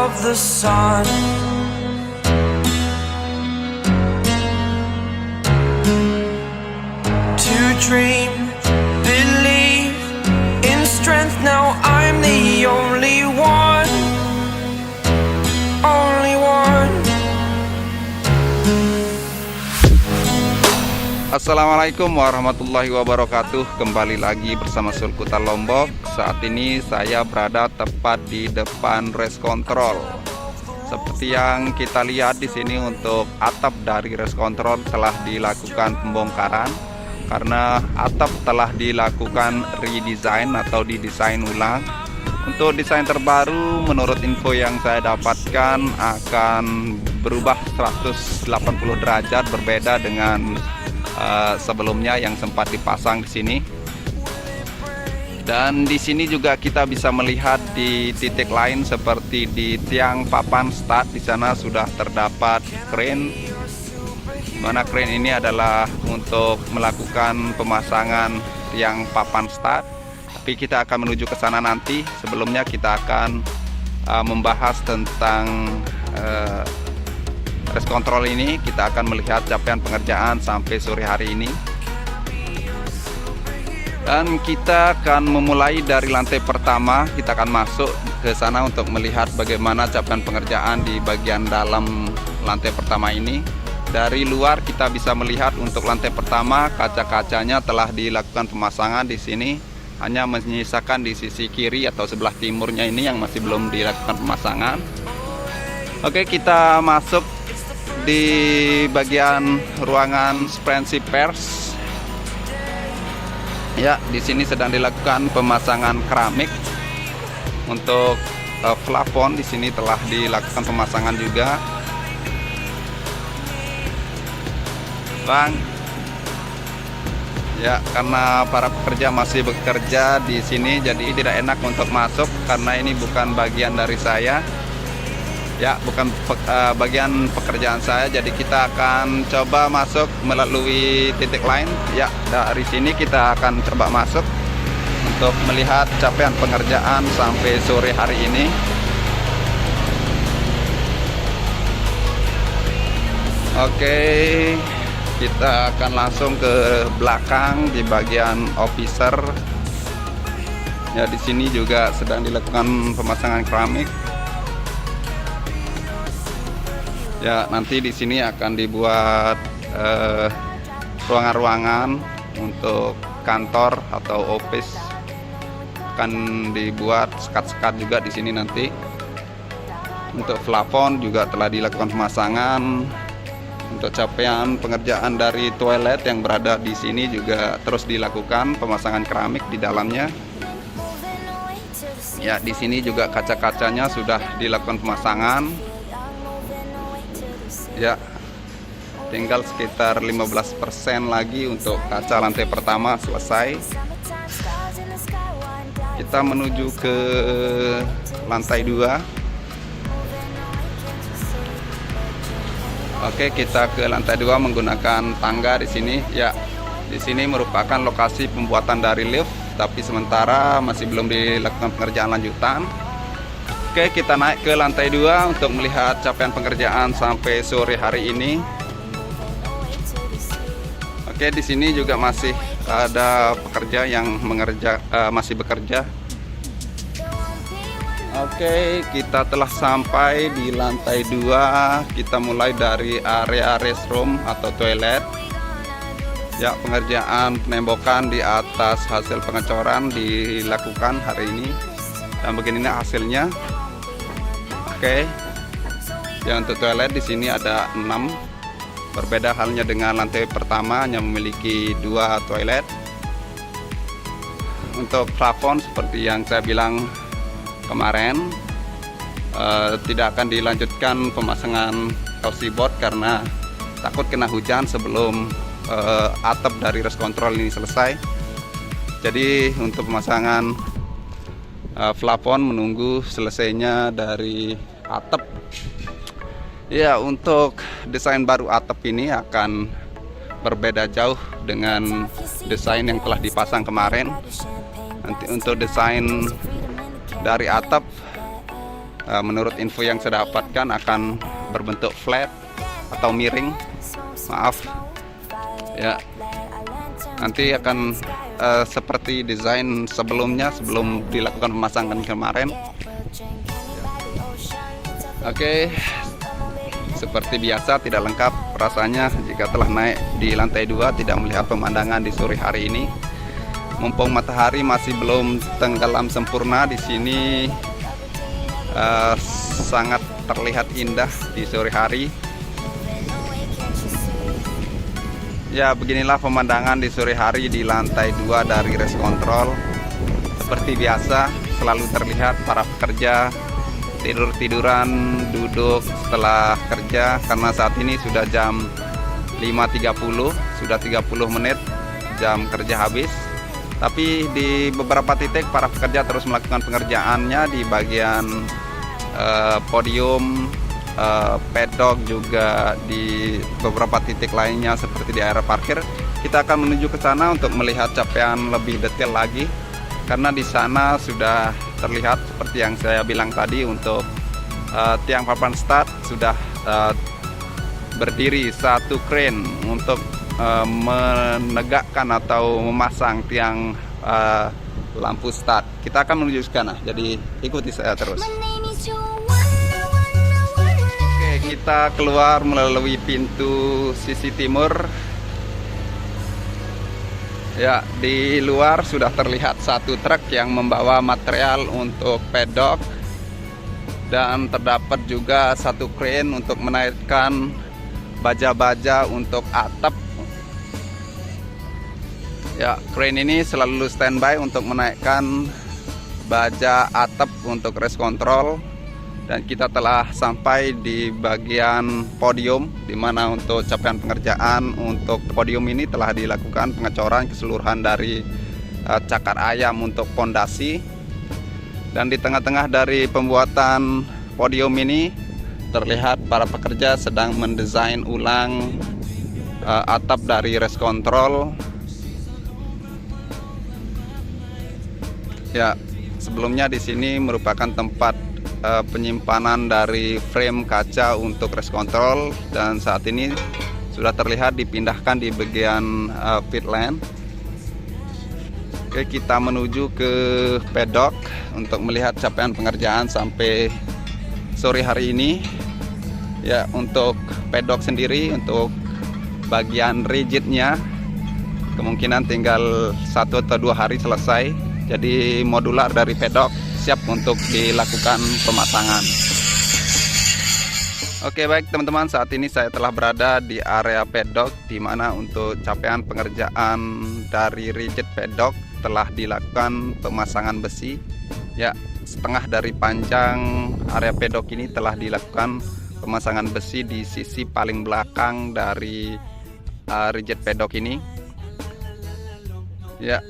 of the sun. To dream, believe in strength. Now I'm the only one, only one. Assalamualaikum warahmatullahi wabarakatuh. Kembali lagi bersama Sulkuta Lombok. Saat ini saya berada tepat di depan Race Control. Seperti yang kita lihat di sini, untuk atap dari Race Control telah dilakukan pembongkaran karena atap telah dilakukan redesign atau didesain ulang. Untuk desain terbaru, menurut info yang saya dapatkan, akan berubah 180 derajat, berbeda dengan sebelumnya yang sempat dipasang di sini. Dan di sini juga kita bisa melihat di titik lain seperti di tiang papan start, di sana sudah terdapat crane. Mana crane ini adalah untuk melakukan pemasangan tiang papan start. Tapi kita akan menuju ke sana nanti. Sebelumnya kita akan membahas tentang Race Control ini. Kita akan melihat capaian pengerjaan sampai sore hari ini. Dan kita akan memulai dari lantai pertama. Kita akan masuk ke sana untuk melihat bagaimana capaian pengerjaan di bagian dalam lantai pertama ini. Dari luar kita bisa melihat untuk lantai pertama, kaca-kacanya telah dilakukan pemasangan di sini. Hanya menyisakan di sisi kiri atau sebelah timurnya ini yang masih belum dilakukan pemasangan. Oke, kita masuk di bagian ruangan sprensif pers. Ya, di sini sedang dilakukan pemasangan keramik. Untuk plafon di sini telah dilakukan pemasangan juga. Bang. Ya, karena para pekerja masih bekerja di sini, jadi tidak enak untuk masuk karena ini bukan bagian dari saya. Ya, bukan bagian pekerjaan saya, jadi kita akan coba masuk melalui titik lain. Ya, dari sini kita akan coba masuk untuk melihat capaian pengerjaan sampai sore hari ini. Oke, kita akan langsung ke belakang di bagian officer. Ya, di sini juga sedang dilakukan pemasangan keramik. Ya, nanti di sini akan dibuat ruangan-ruangan untuk kantor atau office. Akan dibuat sekat-sekat juga di sini nanti. Untuk plafon juga telah dilakukan pemasangan. Untuk capaian pengerjaan dari toilet yang berada di sini juga terus dilakukan pemasangan keramik di dalamnya. Ya, di sini juga kaca-kacanya sudah dilakukan pemasangan. Ya, tinggal sekitar 15% lagi untuk kaca lantai pertama selesai. Kita menuju ke lantai 2. Oke, kita ke lantai 2 menggunakan tangga di sini. Ya, di sini merupakan lokasi pembuatan dari lift, tapi sementara masih belum dilakukan pengerjaan lanjutan. Oke, kita naik ke lantai 2 untuk melihat capaian pengerjaan sampai sore hari ini. Oke, di sini juga masih ada pekerja yang masih bekerja. Oke, kita telah sampai di lantai 2. Kita mulai dari area restroom atau toilet. Ya, pengerjaan penembokan di atas hasil pengecoran dilakukan hari ini. Dan begini hasilnya. Oke. Ya, untuk toilet di sini ada 6. Berbeda halnya dengan lantai pertama, hanya memiliki 2 toilet. Untuk plafon seperti yang saya bilang kemarin, tidak akan dilanjutkan pemasangan kausi board karena takut kena hujan sebelum atap dari Race Control ini selesai. Jadi untuk pemasangan plafon menunggu selesainya dari atap. Ya, untuk desain baru atap ini akan berbeda jauh dengan desain yang telah dipasang kemarin. Nanti untuk desain dari atap menurut info yang saya dapatkan akan berbentuk flat atau miring, maaf ya. Nanti akan seperti desain sebelumnya sebelum dilakukan pemasangan kemarin. Oke, seperti biasa tidak lengkap rasanya jika telah naik di lantai 2 tidak melihat pemandangan di sore hari ini. Mumpung matahari masih belum tenggelam sempurna di sini, sangat terlihat indah di sore hari. Ya, beginilah pemandangan di sore hari di lantai 2 dari Race Control. Seperti biasa, selalu terlihat para pekerja tidur-tiduran, duduk setelah kerja, karena saat ini sudah jam 5.30, sudah 30 menit jam kerja habis. Tapi di beberapa titik para pekerja terus melakukan pengerjaannya di bagian podium, pedok, juga di beberapa titik lainnya seperti di area parkir. Kita akan menuju ke sana untuk melihat capaian lebih detail lagi, karena di sana sudah terlihat seperti yang saya bilang tadi, untuk tiang papan start sudah berdiri satu crane untuk menegakkan atau memasang tiang lampu start. Kita akan menuju ke sana, jadi ikuti saya terus. Oke, kita keluar melalui pintu sisi timur. Ya, di luar sudah terlihat satu truk yang membawa material untuk pedok, dan terdapat juga satu crane untuk menaikkan baja-baja untuk atap. Ya, crane ini selalu standby untuk menaikkan baja atap untuk Race Control. Dan kita telah sampai di bagian podium, di mana untuk capaian pengerjaan untuk podium ini telah dilakukan pengecoran keseluruhan dari cakar ayam untuk pondasi. Dan di tengah-tengah dari pembuatan podium ini terlihat para pekerja sedang mendesain ulang atap dari Race Control. Ya, sebelumnya di sini merupakan tempat penyimpanan dari frame kaca untuk Race Control, dan saat ini sudah terlihat dipindahkan di bagian pit lane. Oke, kita menuju ke pedok untuk melihat capaian pengerjaan sampai sore hari ini. Ya, untuk pedok sendiri, untuk bagian rigidnya kemungkinan tinggal 1 atau 2 hari selesai. Jadi modular dari pedok siap untuk dilakukan pemasangan. Oke, baik teman-teman, saat ini saya telah berada di area pedok, di mana untuk capaian pengerjaan dari rigid pedok telah dilakukan pemasangan besi. Ya, setengah dari panjang area pedok ini telah dilakukan pemasangan besi di sisi paling belakang dari rigid pedok ini. Ya,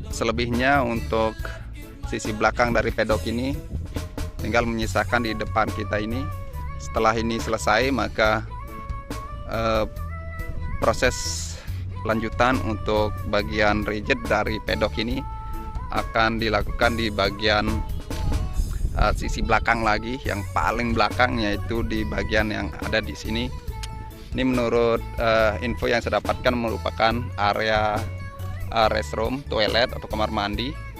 selebihnya untuk sisi belakang dari pedok ini tinggal menyisakan di depan kita ini. Setelah ini selesai, maka proses lanjutan untuk bagian rigid dari pedok ini akan dilakukan di bagian sisi belakang lagi, yang paling belakang, yaitu di bagian yang ada di sini. Ini menurut info yang saya dapatkan merupakan area restroom, toilet atau kamar mandi.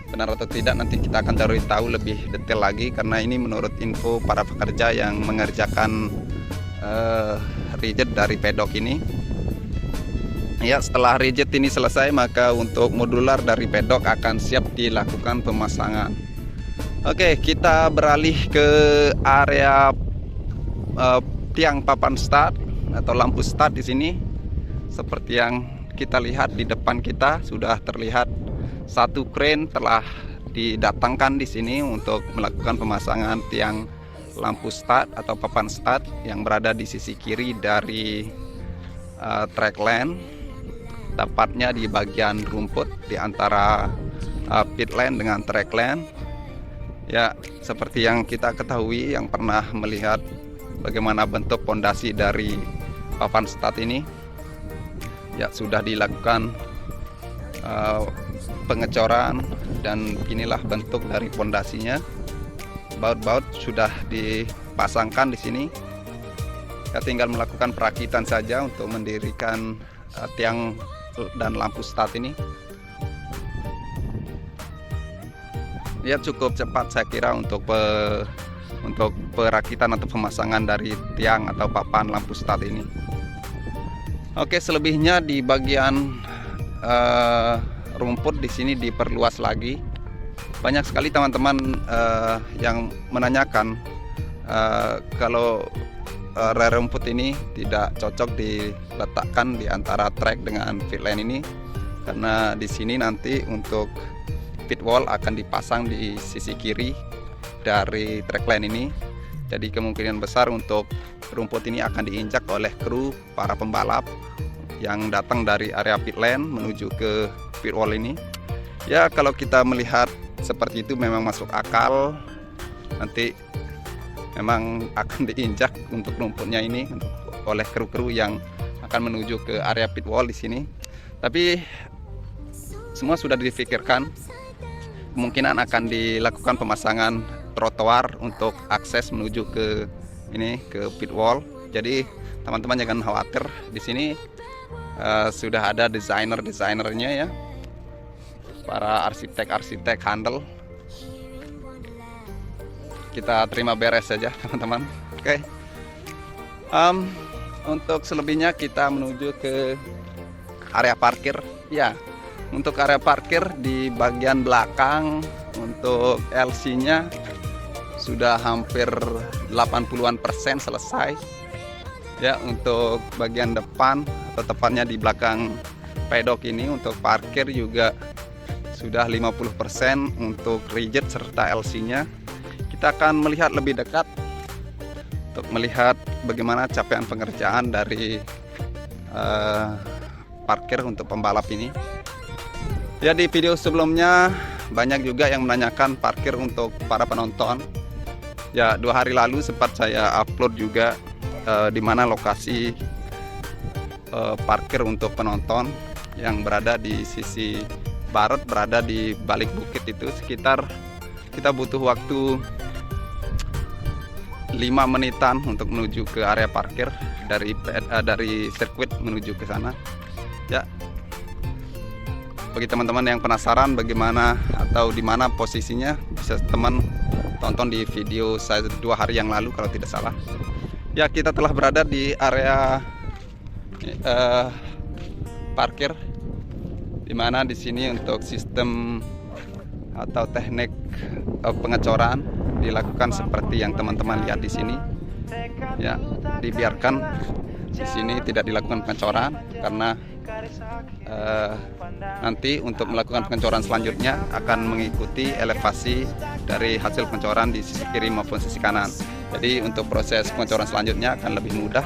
Benar atau tidak nanti kita akan cari tahu lebih detail lagi, karena ini menurut info para pekerja yang mengerjakan rigid dari pedok ini. Ya, setelah rigid ini selesai, maka untuk modular dari pedok akan siap dilakukan pemasangan. Oke, kita beralih ke area tiang papan start atau lampu start di sini. Seperti yang kita lihat di depan kita sudah terlihat satu crane telah didatangkan di sini untuk melakukan pemasangan tiang lampu start atau papan start yang berada di sisi kiri dari track lane, tepatnya di bagian rumput di antara pit lane dengan track lane. Ya, seperti yang kita ketahui yang pernah melihat bagaimana bentuk pondasi dari papan start ini, ya sudah dilakukan pengecoran dan inilah bentuk dari pondasinya. baut-baut sudah dipasangkan di sini. Ya, tinggal melakukan perakitan saja untuk mendirikan tiang dan lampu start ini. Ya, cukup cepat saya kira untuk perakitan atau pemasangan dari tiang atau papan lampu start ini. Oke, selebihnya di bagian rumput di sini diperluas lagi. Banyak sekali teman-teman yang menanyakan kalau rel rumput ini tidak cocok diletakkan di antara trek dengan pit lane ini, karena di sini nanti untuk pit wall akan dipasang di sisi kiri dari track lane ini. Jadi kemungkinan besar untuk rumput ini akan diinjak oleh kru para pembalap yang datang dari area pit lane menuju ke pit wall ini. Ya, kalau kita melihat seperti itu memang masuk akal. Nanti memang akan diinjak untuk rumputnya ini oleh kru-kru yang akan menuju ke area pit wall di sini. Tapi semua sudah dipikirkan. Kemungkinan akan dilakukan pemasangan trotoar untuk akses menuju ke pit wall. Jadi teman-teman jangan khawatir, di sini sudah ada desainernya ya, para arsitek handle. Kita terima beres saja teman-teman. Oke. Untuk selebihnya kita menuju ke area parkir. Ya, untuk area parkir di bagian belakang untuk LC-nya sudah hampir 80% selesai. Ya, untuk bagian depan atau tepatnya di belakang pedok ini untuk parkir juga sudah 50% untuk rigid serta LC-nya. Kita akan melihat lebih dekat untuk melihat bagaimana capaian pengerjaan dari parkir untuk pembalap ini. Ya, di video sebelumnya banyak juga yang menanyakan parkir untuk para penonton. Ya, 2 hari lalu sempat saya upload juga di mana lokasi parkir untuk penonton yang berada di sisi barat, berada di balik bukit itu. Sekitar kita butuh waktu 5 menitan untuk menuju ke area parkir dari sirkuit menuju ke sana. Ya, bagi teman-teman yang penasaran bagaimana atau di mana posisinya, bisa teman tonton di video saya 2 hari yang lalu kalau tidak salah. Ya, kita telah berada di area parkir, di mana di sini untuk sistem atau teknik pengecoran dilakukan seperti yang teman-teman lihat di sini. Ya, dibiarkan di sini tidak dilakukan pengecoran karena nanti untuk melakukan pengecoran selanjutnya akan mengikuti elevasi dari hasil pengecoran di sisi kiri maupun sisi kanan. Jadi untuk proses pengecoran selanjutnya akan lebih mudah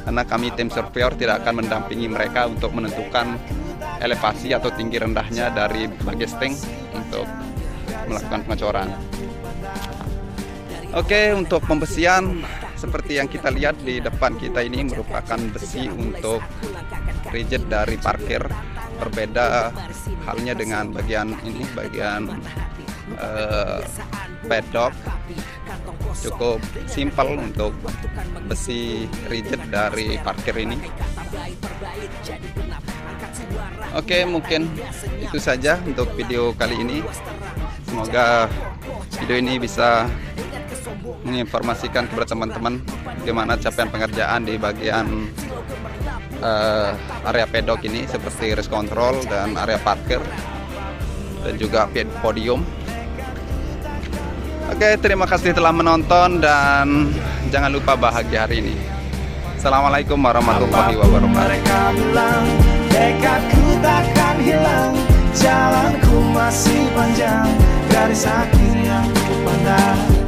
karena kami tim surveyor tidak akan mendampingi mereka untuk menentukan elevasi atau tinggi rendahnya dari bagesting untuk melakukan pengecoran. Oke, untuk pembesian seperti yang kita lihat di depan kita ini merupakan besi untuk rigid dari parkir. Berbeda halnya dengan bagian ini, bagian pedok. Cukup simpel untuk besi rigid dari parkir ini. Oke, mungkin itu saja untuk video kali ini. Semoga video ini bisa menginformasikan kepada teman-teman bagaimana capaian pengerjaan di bagian area pedok ini, seperti race control dan area parkir dan juga podium. Oke, terima kasih telah menonton dan jangan lupa bahagia hari ini. Assalamualaikum warahmatullahi wabarakatuh. Mereka bilang tekadku takkan hilang, jalanku masih panjang, garis akhir yang ku pandang.